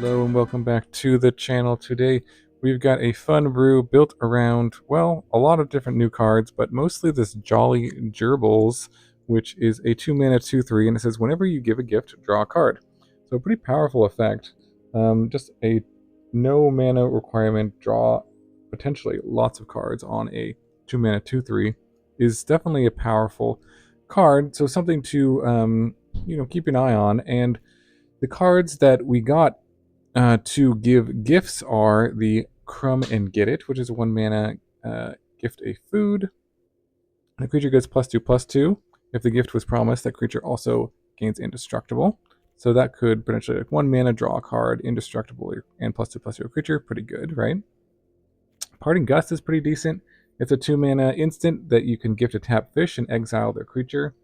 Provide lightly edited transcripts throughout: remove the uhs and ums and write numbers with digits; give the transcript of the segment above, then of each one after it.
Hello and welcome back to the channel. Today we've got a fun brew built around, well, a lot of different new cards, but mostly this Jolly Gerbils, which is a 2-mana 2/3, and it says whenever you give a gift, draw a card. So a pretty powerful effect. Just a no mana requirement, draw potentially lots of cards on a 2-mana 2/3 is definitely a powerful card. So something to keep an eye on. And the cards that we got to give gifts are the Crumb and Get It, which is a 1-mana gift a food. The creature gets +2/+2. If the gift was promised, that creature also gains indestructible. So that could potentially, like, 1 mana, draw a card, indestructible, and +2/+2 a creature. Pretty good, right? Parting Gust is pretty decent. It's a 2-mana instant that you can gift a tap fish and exile their creature.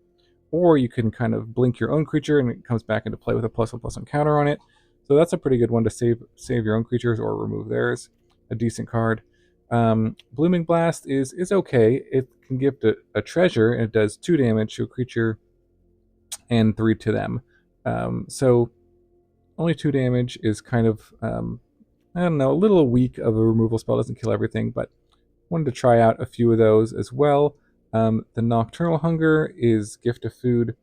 Or you can kind of blink your own creature and it comes back into play with a +1/+1 counter on it. So that's a pretty good one to save your own creatures or remove theirs. A decent card. Blooming Blast is okay. It can gift a treasure and it does 2 damage to a creature and 3 to them. So only 2 damage is kind of, I don't know, a little weak of a removal spell. Doesn't kill everything, but wanted to try out a few of those as well. The Nocturnal Hunger is gift a food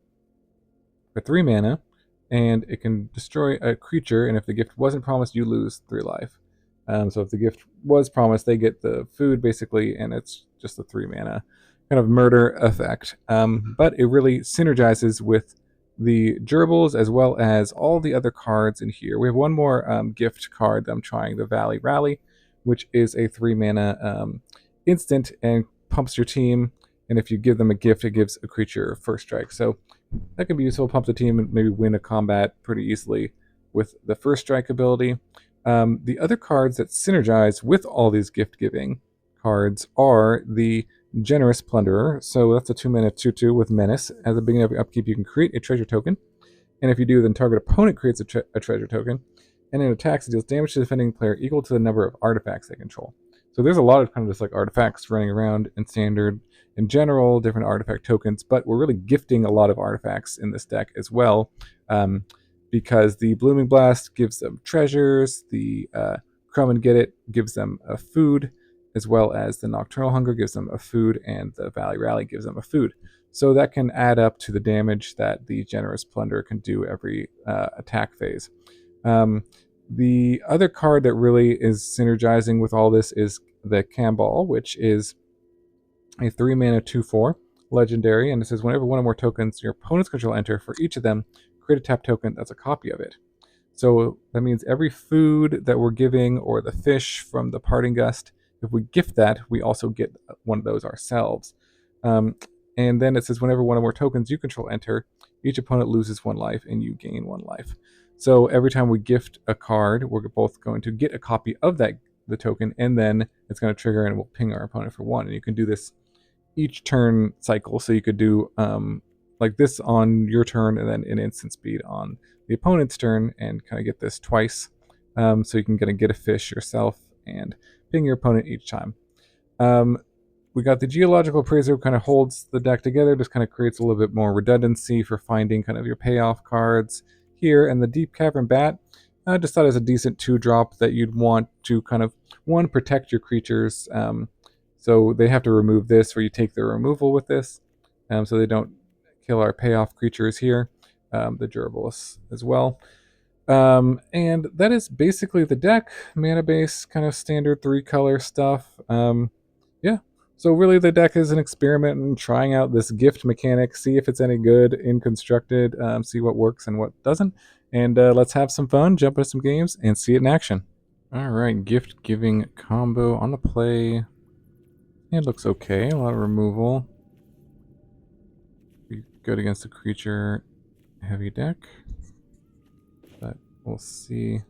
for 3 mana, and it can destroy a creature, and if the gift wasn't promised, you lose 3 life. So if the gift was promised, they get the food, basically, and it's just a 3 mana kind of murder effect. But it really synergizes with the gerbils as well as all the other cards in here. We have one more gift card that I'm trying, the Valley Rally, which is a 3 mana instant and pumps your team, and if you give them a gift, it gives a creature first strike. So that can be useful. Pump the team and maybe win a combat pretty easily with the first strike ability. The other cards that synergize with all these gift giving cards are the Generous Plunderer. So that's a 2-mana 2/2 with Menace. At the beginning of your upkeep, you can create a treasure token, and if you do, then target opponent creates a treasure token, and in attacks, it deals damage to the defending player equal to the number of artifacts they control. So there's a lot of kind of just like artifacts running around in Standard in general, different artifact tokens, but we're really gifting a lot of artifacts in this deck as well, because the Blooming Blast gives them treasures, the Crumb and Get It gives them a food, as well as the Nocturnal Hunger gives them a food, and the Valley Rally gives them a food. So that can add up to the damage that the Generous Plunderer can do every attack phase. The other card that really is synergizing with all this is the Kambal, which is a 3-mana 2/4 legendary, and it says whenever one or more tokens your opponent's control enter, for each of them, create a tap token that's a copy of it. So that means every food that we're giving, or the fish from the Parting Gust, if we gift that, we also get one of those ourselves. And then it says whenever one or more tokens you control enter, each opponent loses 1 life and you gain 1 life. So every time we gift a card, we're both going to get a copy of the token, and then it's going to trigger and we'll ping our opponent for 1. And you can do this each turn cycle. So you could do like this on your turn, and then an instant speed on the opponent's turn, and kind of get this twice. So you can get a fish yourself and ping your opponent each time. We got the Geological Appraiser, kind of holds the deck together, just kind of creates a little bit more redundancy for finding kind of your payoff cards here. And the Deep-Cavern Bat, I just thought it was a decent 2-drop that you'd want to kind of, one, protect your creatures. So they have to remove this, or you take their removal with this, so they don't kill our payoff creatures here, the Gerbils as well. And that is basically the deck. Mana base, kind of standard 3-color stuff. Yeah. So really the deck is an experiment in trying out this gift mechanic, see if it's any good in constructed, see what works and what doesn't. And let's have some fun, jump into some games, and see it in action. Alright, gift giving combo on the play. It looks okay, a lot of removal. Be good against a creature heavy deck, but we'll see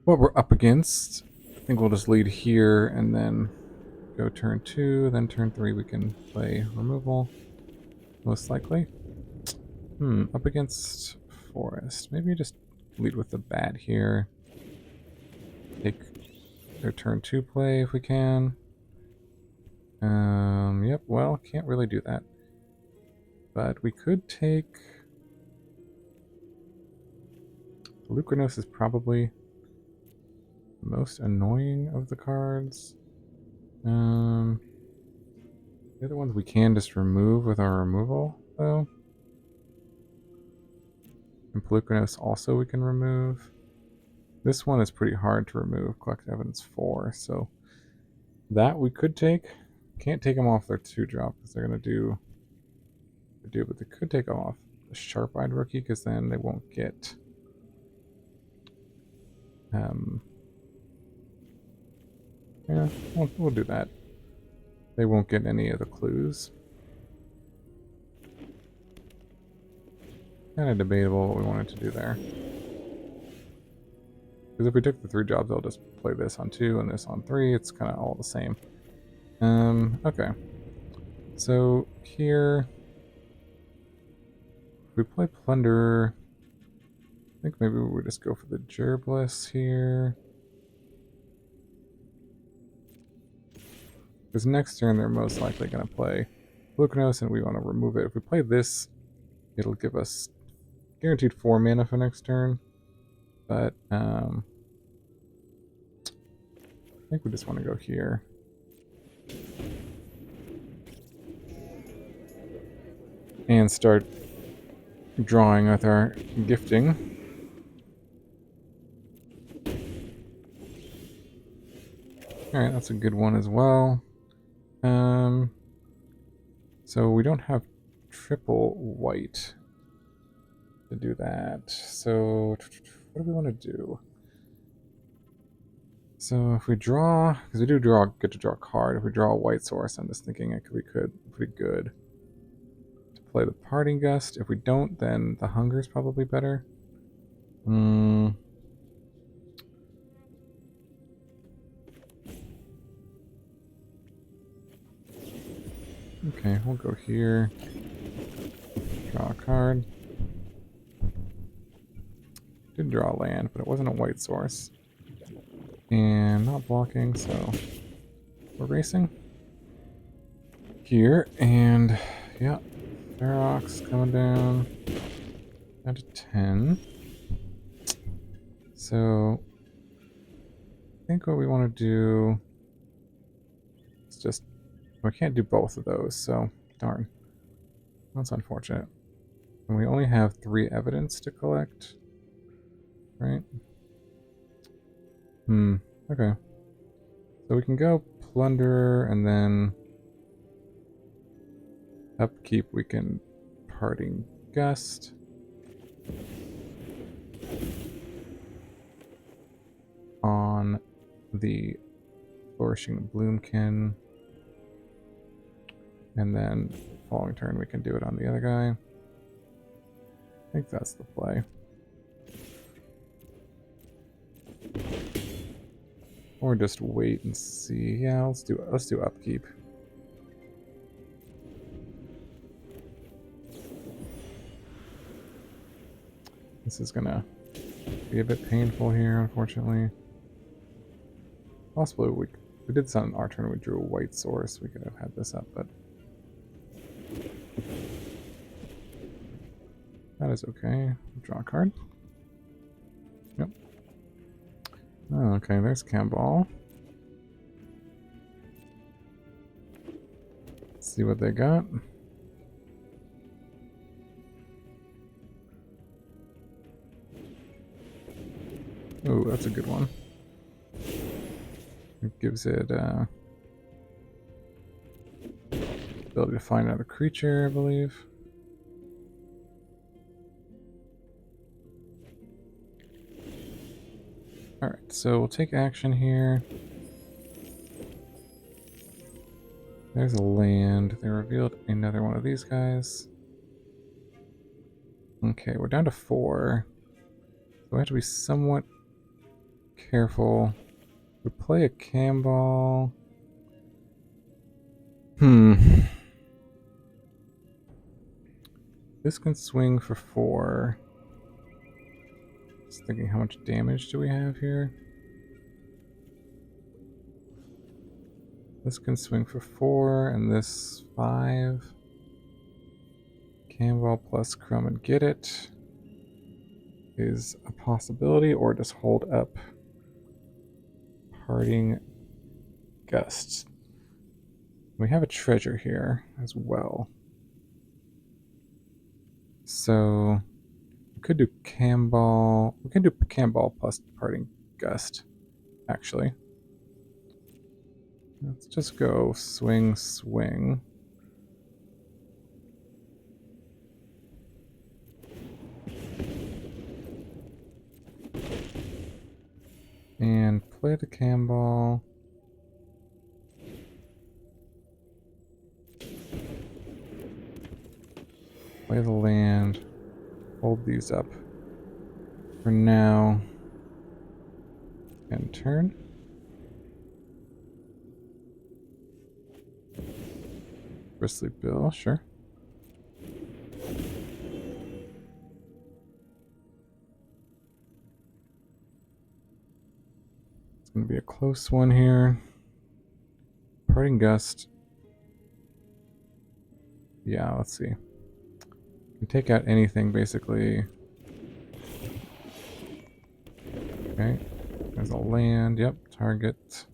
what we're up against. I think we'll just lead here and then go turn 2, then turn 3 we can play removal, most likely. Up against forest. Maybe just lead with the bat here. Take their turn 2 play if we can. Yep, well, can't really do that. But we could take Lucranos is probably the most annoying of the cards. The other ones we can just remove with our removal, though. And Pelucranos also we can remove. This one is pretty hard to remove, collect evidence 4, so that we could take. Can't take them off their 2-drop because they're going to do, but they could take off the Sharp-Eyed Rookie because then they won't get yeah, we'll do that. They won't get any of the clues. Kind of debatable what we wanted to do there. Because if we took the 3 jobs, they'll just play this on 2 and this on 3. It's kind of all the same. Okay. So here, if we play Plunderer, I think maybe we would just go for the Gerbils here. Because next turn they're most likely going to play Lucranos and we want to remove it. If we play this, it'll give us guaranteed 4 mana for next turn. But I think we just want to go here. And start drawing with our gifting. Alright, that's a good one as well. So we don't have triple white to do that. So what do we want to do? So if we draw, because we do get to draw a card. If we draw a white source, I'm just thinking we could pretty good to play the Parting Gust. If we don't, then the Hunger is probably better. Okay, we'll go here. Draw a card. Did draw a land, but it wasn't a white source. And not blocking, so we're racing. Here, and yeah, Ferox coming down to 10. So I think what we want to do is just, we can't do both of those, so darn. That's unfortunate. And we only have 3 evidence to collect, right? Okay. So we can go Plunderer, and then upkeep we can Parting Gust. On the Flourishing Bloomkin. And then following turn we can do it on the other guy. I think that's the play. Or just wait and see. Yeah, let's do upkeep. This is gonna be a bit painful here, unfortunately. Possibly we did something our turn. We drew a white source. We could have had this up, but that is okay. Draw a card. Yep. Oh, okay, there's Kambal. Let's see what they got. Oh, that's a good one. It gives it ability to find another creature, I believe. Alright, so we'll take action here. There's a land. They revealed another one of these guys. Okay, we're down to 4. So we have to be somewhat careful. We play a Kambal. This can swing for 4. Just thinking, how much damage do we have here? This can swing for 4, and this 5. Kambal plus Crumb and Get It is a possibility, or just hold up Parting Gust. We have a treasure here as well. So we could do Kambal. We can do Kambal plus Parting Gust, actually. Let's just go swing, swing. And play the Kambal. Play the land. Hold these up for now. And turn. Bristly Bill, sure. It's going to be a close one here. Parting Gust. Yeah, let's see. You can take out anything, basically. Okay. There's a land. Yep, target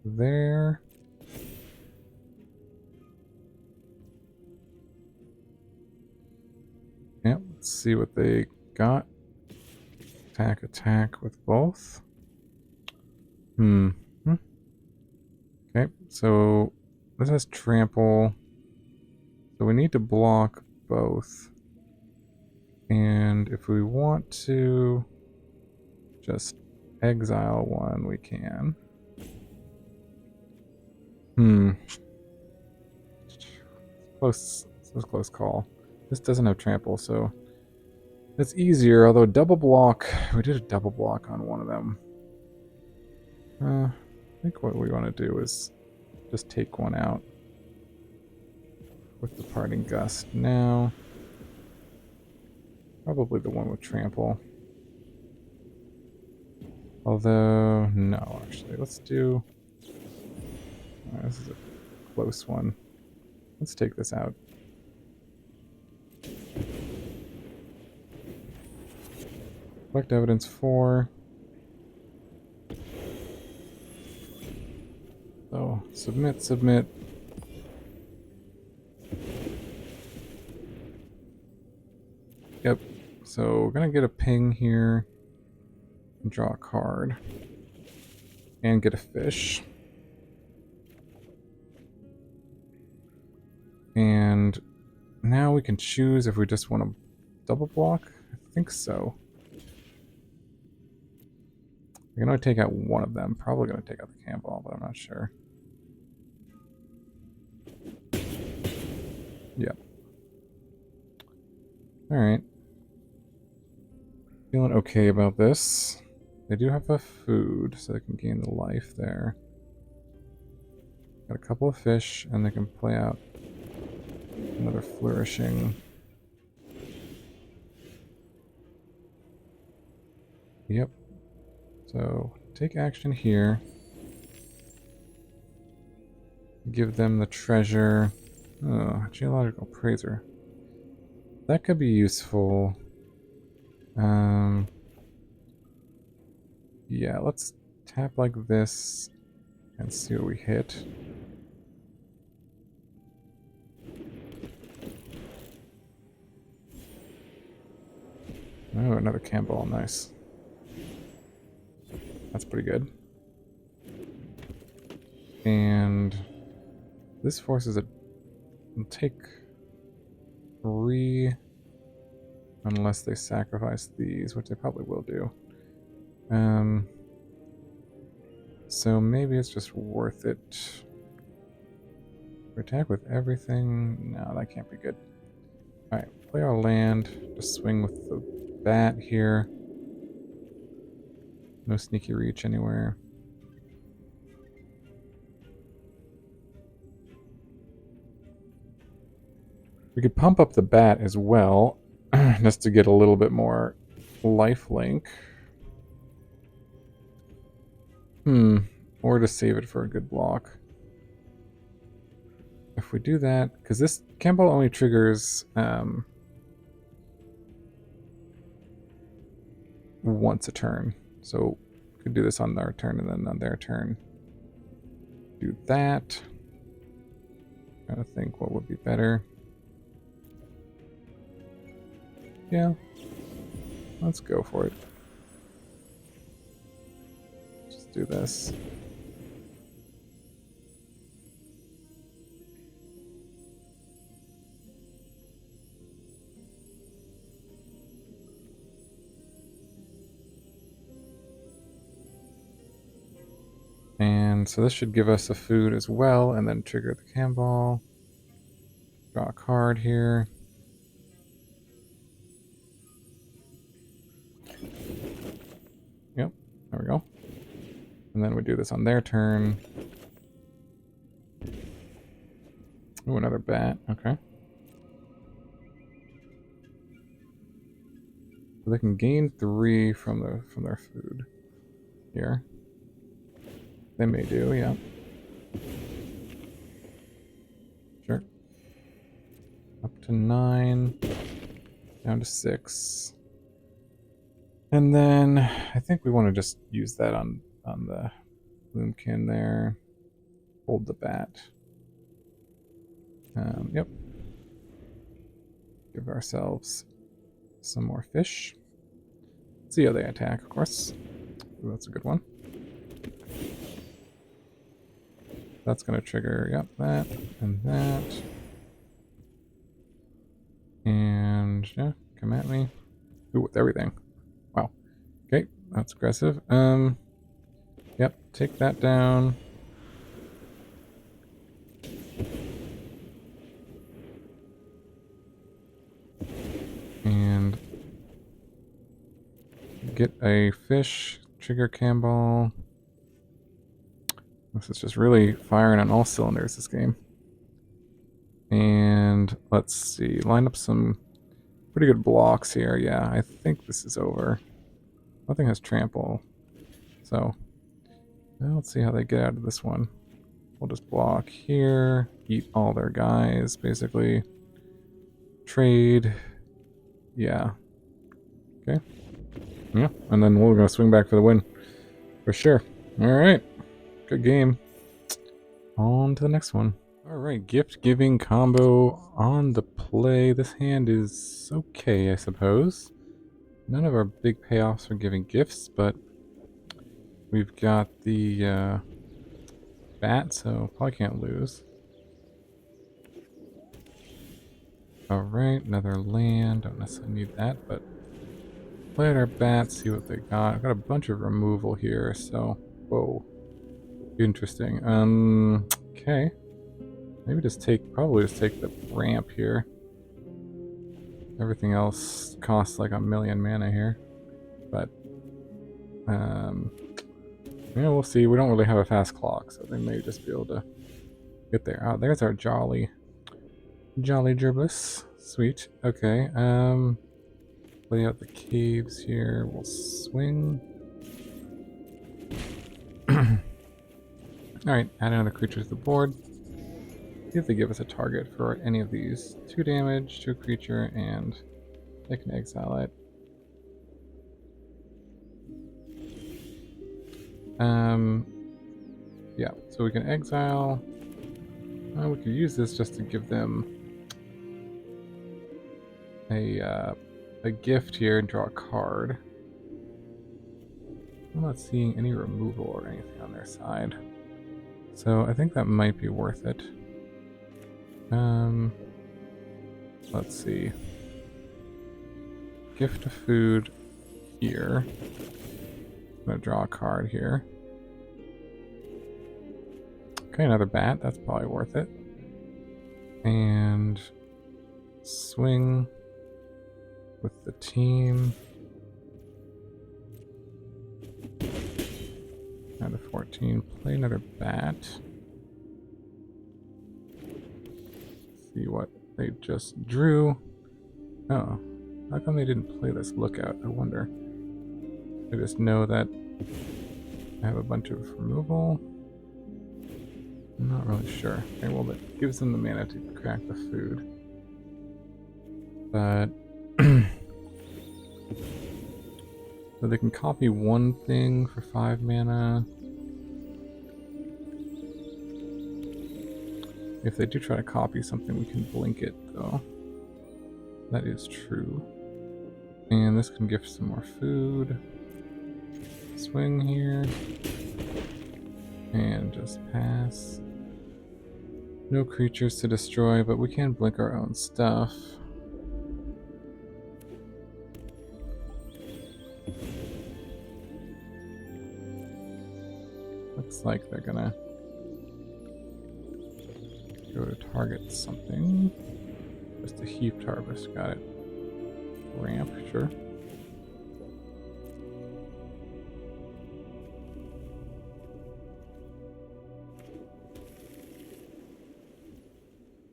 there. Yep, let's see what they got. Attack, attack with both. Okay, so this has trample. So we need to block both. And if we want to just exile one, we can. Close. This was a close call. This doesn't have trample, so it's easier. Although double block, we did a double block on one of them. I think what we want to do is just take one out with the Parting Gust now. Probably the one with trample. Although, no, actually, let's do... this is a close one. Let's take this out. Collect evidence 4. So, submit, submit. Yep. So, we're going to get a ping here. And draw a card. And get a fish. And now we can choose if we just want to double block. I think so. We can only take out one of them. Probably going to take out the Kambal, but I'm not sure. Yep. Alright. Feeling okay about this. They do have a food, so they can gain the life there. Got a couple of fish, and they can play out another flourishing. Yep. So, take action here. Give them the treasure. Oh, Geological Appraiser. That could be useful. Yeah, let's tap like this and see what we hit. Oh, another Kambal, nice. That's pretty good. And this forces it will take 3 unless they sacrifice these, which they probably will do. So maybe it's just worth it. Attack with everything? No, that can't be good. Alright, play our land. Just swing with the bat here. No sneaky reach anywhere. We could pump up the bat as well, just to get a little bit more lifelink. Or to save it for a good block. If we do that, because this Kambal only triggers once a turn. So we could do this on our turn and then on their turn. Do that. Trying to think what would be better. Yeah. Let's go for it. Just do this. And so this should give us a food as well, and then trigger the Kambal. Draw a card here. Yep, there we go. And then we do this on their turn. Ooh, another bat, okay. So they can gain 3 from their food here. They may do, yeah. Sure. Up to 9. Down to 6. And then I think we want to just use that on the Bloomkin there. Hold the bat. Yep. Give ourselves some more fish. See how they attack, of course. Ooh, that's a good one. That's going to trigger, yep, that and that. And, yeah, come at me. Ooh, with everything. Wow. Okay, that's aggressive. Yep, take that down. And get a fish, trigger Kambal. This is just really firing on all cylinders, this game. And let's see, line up some pretty good blocks here. Yeah, I think this is over. Nothing has trample. So, well, let's see how they get out of this one. We'll just block here, eat all their guys, basically. Trade. Yeah. Okay. Yeah, and then we're going to swing back for the win. For sure. Alright. Good game. On to the next one. Alright, gift giving combo on the play. This hand is okay, I suppose. None of our big payoffs are giving gifts, but we've got the bat, so probably can't lose. Alright, another land. Don't necessarily need that, but play at our bat, see what they got. I've got a bunch of removal here, so whoa. Interesting. Okay. Maybe probably just take the ramp here. Everything else costs like 1,000,000 mana here. But, yeah, we'll see. We don't really have a fast clock, so they may just be able to get there. Oh, there's our Jolly Gerbils. Sweet. Okay, lay out the caves here. We'll swing. Alright, add another creature to the board. See if they give us a target for any of these. 2 damage to a creature, and they can exile it. Yeah, so we can exile. We could use this just to give them a gift here and draw a card. I'm not seeing any removal or anything on their side, so I think that might be worth it. Let's see. Gift of food here. I'm gonna draw a card here. Okay, another bat. That's probably worth it. And swing with the team. Down to 14. Play another bat. See what they just drew. Oh, how come they didn't play this lookout? I wonder. I just know that I have a bunch of removal. I'm not really sure. Okay, well, that gives them the mana to crack the food. But So they can copy one thing for 5 mana. If they do try to copy something, we can blink it, though. That is true. And this can gift some more food. Swing here. And just pass. No creatures to destroy, but we can blink our own stuff. Looks like they're gonna go to target something. Just a heaped harvest, got it. Ramp, sure.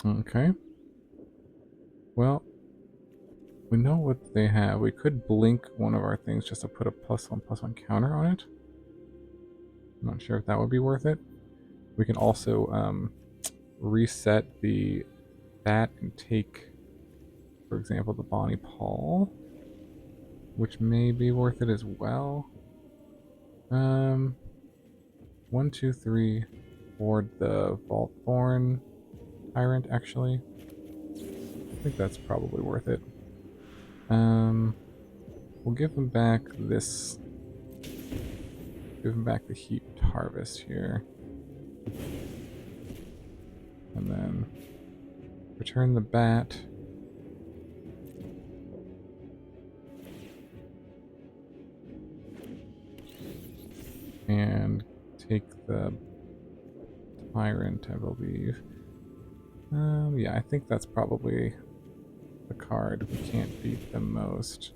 Okay. Well, we know what they have. We could blink one of our things just to put a +1/+1 counter on it. I'm not sure if that would be worth it. We can also reset the bat and take, for example, the Bonnie Paul, which may be worth it as well. 1, 2, 3, board the Vaultborn Tyrant, actually. I think that's probably worth it. We'll give them back this. Give them back the heaped harvest here. And then return the bat. And take the Tyrant, I believe. Yeah, I think that's probably the card we can't beat the most.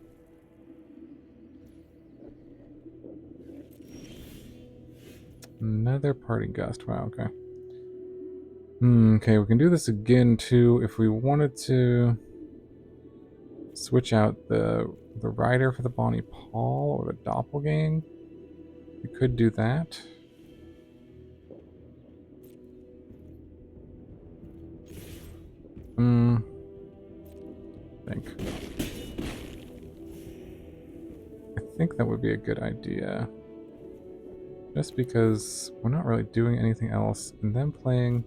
Another Parting Gust. Wow, okay. Okay, we can do this again too if we wanted to switch out the rider for the Bonnie Paul or the Doppelgang. We could do that. I think that would be a good idea. Just because we're not really doing anything else. And then playing...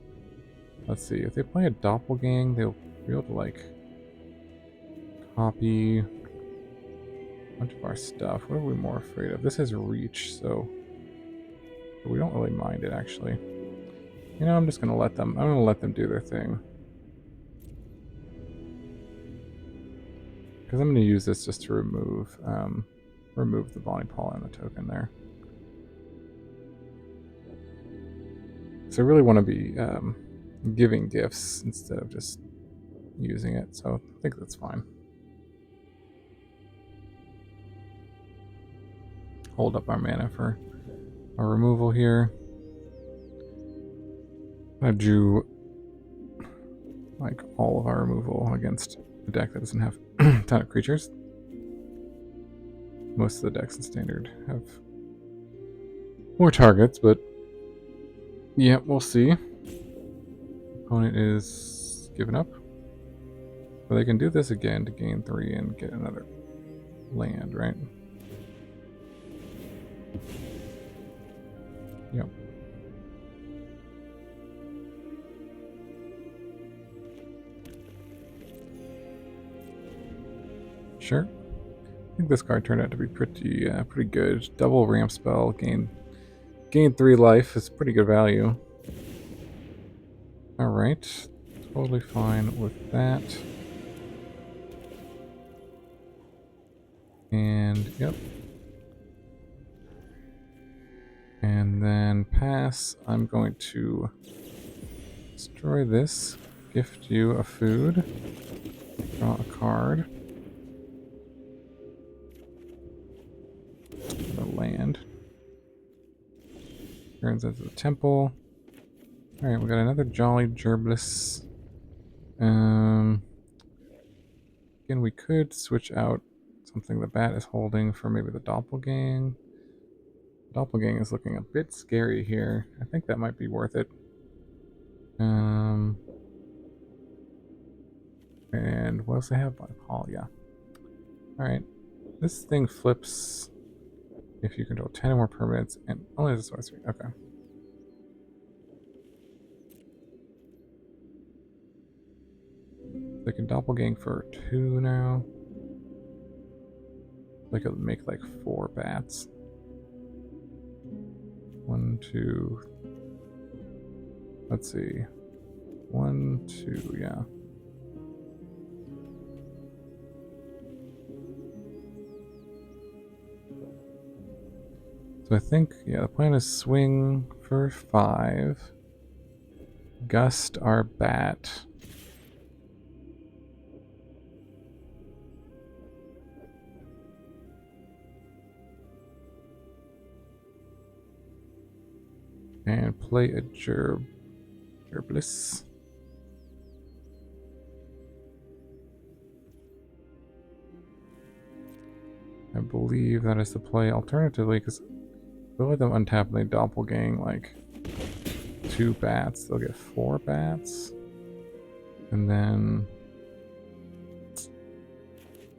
Let's see, if they play a Doppelgang, they'll be able to, like, copy a bunch of our stuff. What are we more afraid of? This has reach, so we don't really mind it, actually. You know, I'm just gonna let them... I'm gonna let them do their thing. Because I'm gonna use this just to remove the Bonnie Paul and the token there. So I really want to be giving gifts instead of just using it, so I think that's fine. Hold up our mana for our removal here. I drew like all of our removal against a deck that doesn't have a ton of creatures. Most of the decks in Standard have more targets, but yeah, we'll see. Opponent is giving up. But they can do this again to gain 3 and get another land, right? Yep. Sure. I think this card turned out to be pretty good. Double ramp spell, gain 3 life is pretty good value. Alright. Totally fine with that. And, yep. And then pass. I'm going to destroy this, gift you a food, draw a card, a land. Turns into the temple. Alright, we got another Jolly Gerbils. Again, we could switch out something the bat is holding for maybe the Doppelgang. Doppelgang is looking a bit scary here. I think that might be worth it. And what else I have? Paul, yeah. Alright. This thing flips If you control 10 or more permanents, and only this sorcery. Okay. They can doppelgang for 2 now. They could make like 4 bats. 1, 2. Let's see. 1, 2, yeah. So I think, yeah, the plan is swing for 5. Gust our bat. And play a Gerbils. I believe that is the play. Alternatively, because they'll let them untap and they doppelgang like 2 bats. They'll get 4 bats. And then...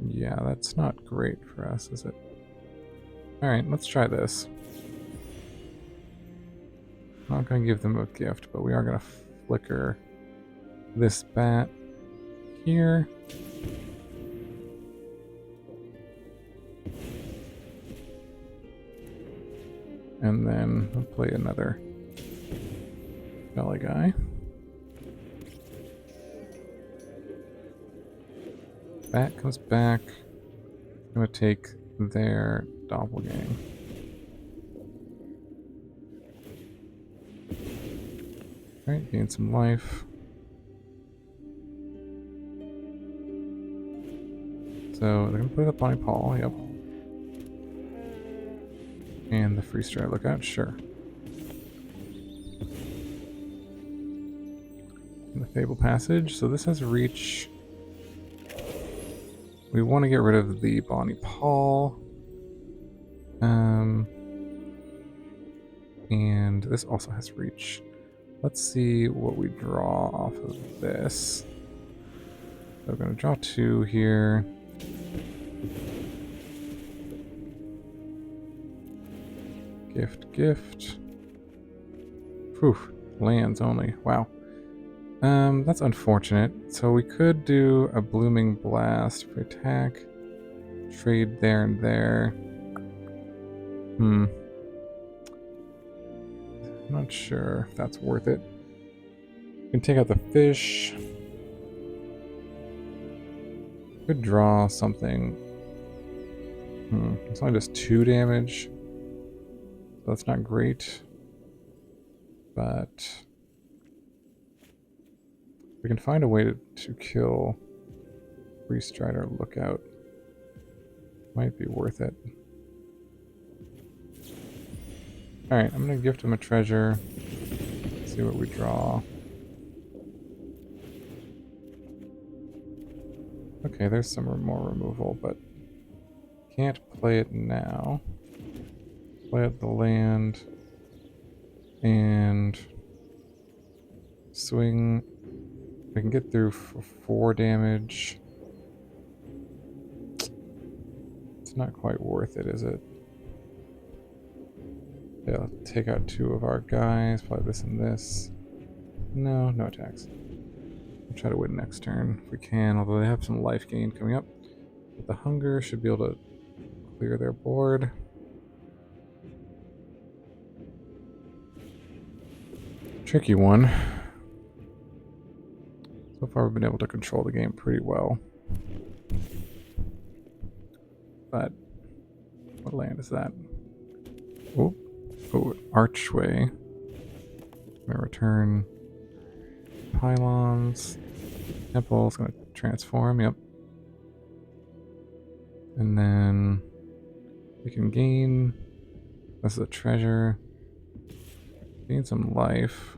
yeah, that's not great for us, is it? Alright, let's try this. I'm not going to give them a gift, but we are going to flicker this bat here. And then we'll play another Jolly guy. Bat comes back. I'm going to take their doppelgang. Alright, gain some life. So they're going to play the Bonnie Paul, yep. And the Free Stride Lookout, sure. And the Fable Passage, so this has reach. We want to get rid of the Bonnie Paul. And this also has reach. Let's see what we draw off of this. So we're going to draw 2 here. Gift. Phew, lands only. Wow. That's unfortunate. So we could do a Blooming Blast for attack. Trade there and there. I'm not sure if that's worth it. We can take out the fish. Could draw something. It's only just 2 damage. So that's not great. But we can find a way to kill Free Strider Lookout. Might be worth it. Alright, I'm going to gift him a treasure. See what we draw. Okay, there's some more removal, but can't play it now. Play out the land. And swing. We can get through for 4 damage. It's not quite worth it, is it? Yeah, let's take out 2 of our guys. Play this and this. No attacks. We'll try to win next turn if we can, although they have some life gain coming up. But the hunger should be able to clear their board. Tricky one. So far we've been able to control the game pretty well. But what land is that? Oh, archway. I'm gonna return pylons. Temple's gonna transform, yep. And then we can gain, this is a treasure. Gain some life.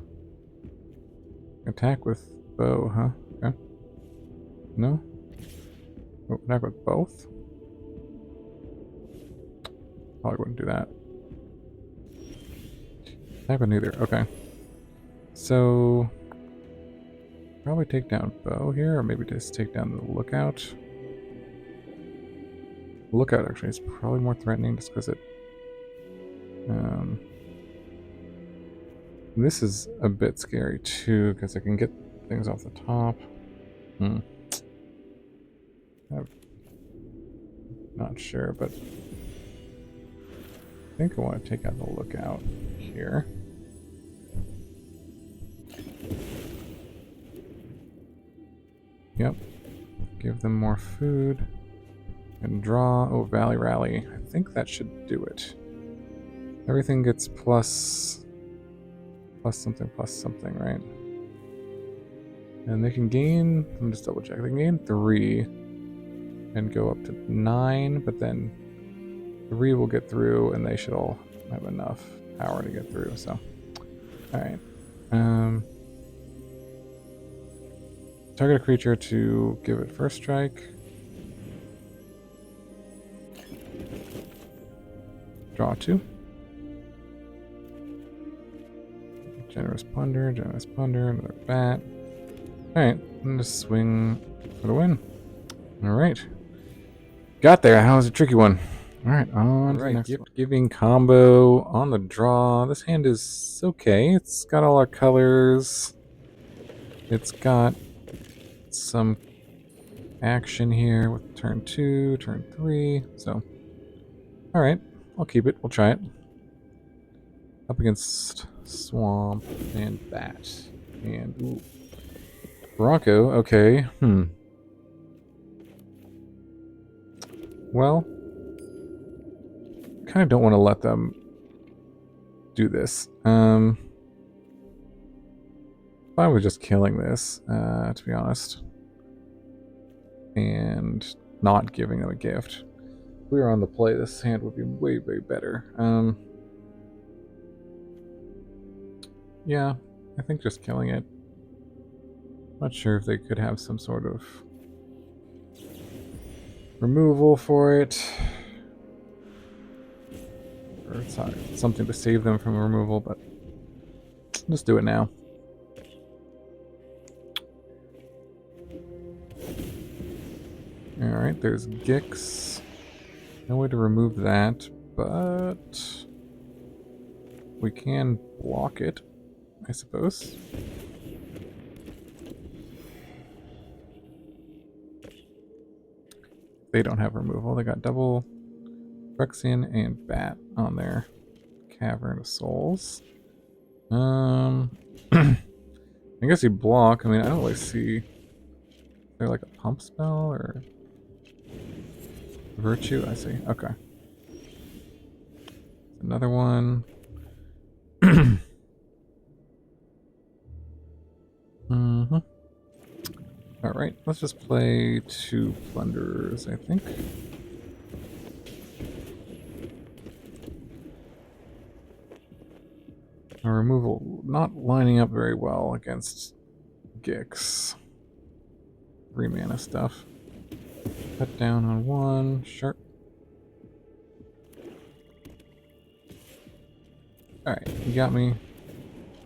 Attack with bow, huh? Okay. No? Oh, attack with both? Probably wouldn't do that. Attack with neither, okay. So probably take down bow here, or maybe just take down the lookout. Lookout actually is probably more threatening just because it This is a bit scary too, because I can get things off the top. I'm not sure, but I think I want to take out the lookout here. Yep. Give them more food. And draw. Oh, Valley Rally. I think that should do it. Everything gets plus something, right? And they can gain, let me just double check. They can gain 3 and go up to 9, but then 3 will get through and they should all have enough power to get through, so. Alright. Target a creature to give it first strike. Draw 2. Generous Plunderer, another bat. Alright, I'm just swing for the win. Alright. Got there. That was a tricky one. Alright, on to the next one. Giving combo on the draw. This hand is okay. It's got all our colors. It's got some action here with turn 2, turn 3. So, alright. I'll keep it. We'll try it. Up against Swamp and Bat. And, ooh. Bronco, okay. Well, kind of don't want to let them do this. Fine with just killing this, to be honest. And not giving them a gift. If we were on the play, this hand would be way, way better. Yeah, I think just killing it. Not sure if they could have some sort of removal for it. Or something to save them from removal, but let's do it now. Alright, there's Gix. No way to remove that, but we can block it, I suppose. They don't have removal. They got double Phyrexian and Bat on their Cavern of Souls. I guess you block. I mean, I don't really see. Is there like a pump spell or Virtue? I see. Okay. Another one. Alright, let's just play 2 Plunderers, I think. Our removal not lining up very well against Gix. 3 mana stuff. Cut down on 1. Sharp. Alright, you got me.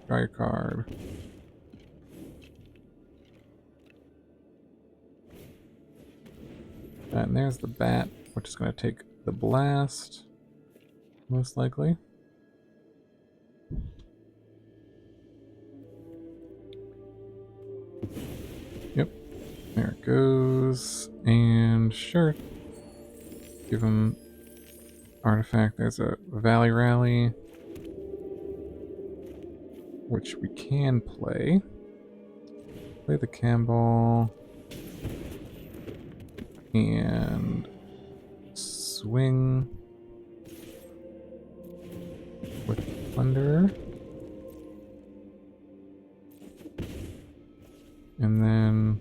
Draw your card. And there's the bat, which is going to take the blast, most likely. Yep, there it goes. And sure, give him artifact. There's a Valley Rally, which we can play. Play the Kambal. And swing with Plunderer. And then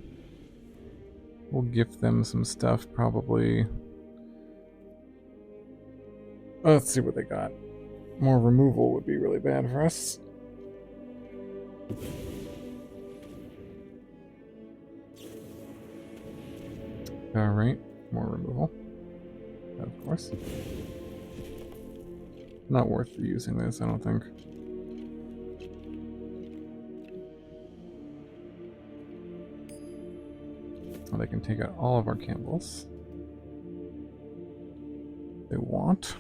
we'll gift them some stuff, probably. Let's see what they got. More removal would be really bad for us. Alright, more removal. Of course. Not worth using this, I don't think. Oh, they can take out all of our Kambals. They want.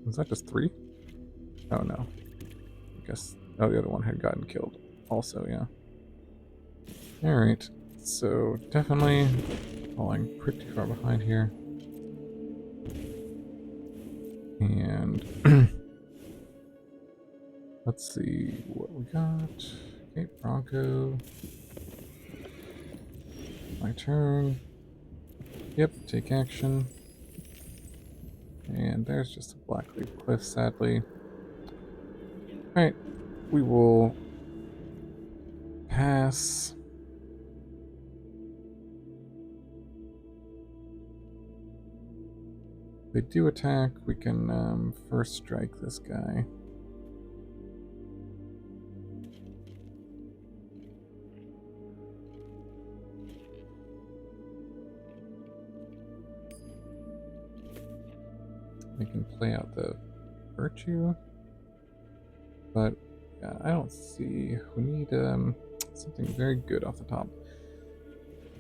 Was that just 3? Oh no. I guess, oh, the other one had gotten killed also, yeah. Alright, so definitely falling pretty far behind here. And let's see what we got. Okay, Bronco. My turn. Yep, take action. And there's just a Blackcleave Cliffs, sadly. Alright, we will pass. If they do attack, we can first strike this guy. We can play out the Virtue. But yeah, I don't see. We need something very good off the top.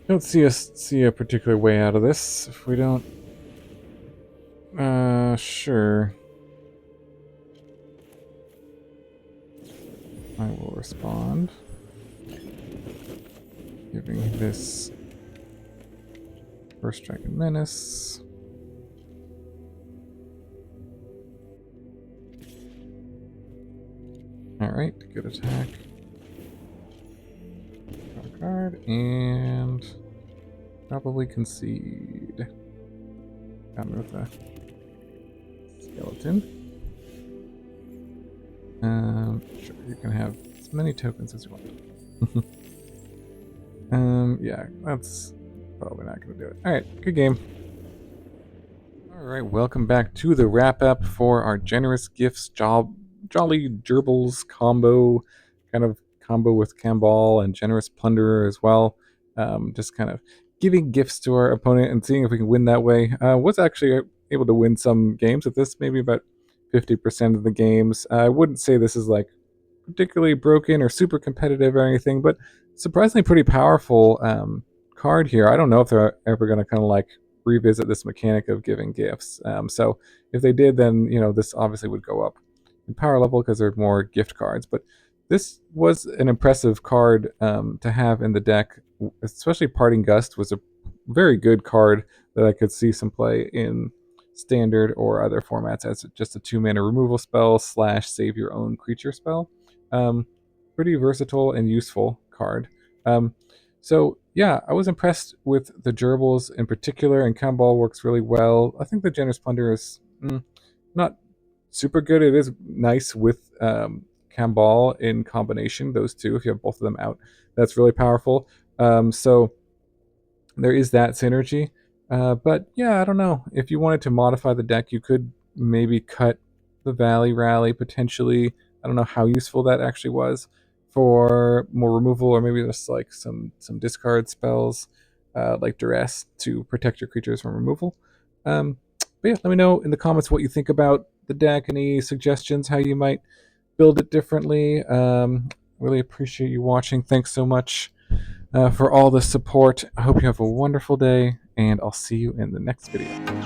Don't see a particular way out of this if we don't. Sure. I will respond, giving this first strike and menace. Alright, good attack. Draw a card, and probably concede. Got me with a skeleton. Sure, you can have as many tokens as you want. Yeah, that's probably not going to do it. Alright, good game. Alright, welcome back to the wrap-up for our Generous Gifts Jolly Gerbils combo, kind of combo with Kambal and Generous Plunderer as well. Just kind of giving gifts to our opponent and seeing if we can win that way. Was actually able to win some games with this, maybe about 50% of the games. I wouldn't say this is like particularly broken or super competitive or anything, but surprisingly pretty powerful card here. I don't know if they're ever going to kind of like revisit this mechanic of giving gifts. So if they did, then this obviously would go up in power level because there are more gift cards. But this was an impressive card to have in the deck, especially Parting Gust was a very good card that I could see some play in standard or other formats as just a 2-mana removal spell / save your own creature spell. Pretty versatile and useful card. So yeah, I was impressed with the gerbils in particular, and Kambal works really well. I think the Generous Plunderer is not super good. It is nice with Kambal in combination, those two, if you have both of them out. That's really powerful. So there is that synergy. But yeah, I don't know. If you wanted to modify the deck, you could maybe cut the Valley Rally potentially. I don't know how useful that actually was for more removal, or maybe just like some discard spells like Duress to protect your creatures from removal. But yeah, let me know in the comments what you think about the deck. Any suggestions how you might build it differently. Really appreciate you watching. Thanks so much for all the support. I hope you have a wonderful day, and I'll see you in the next video.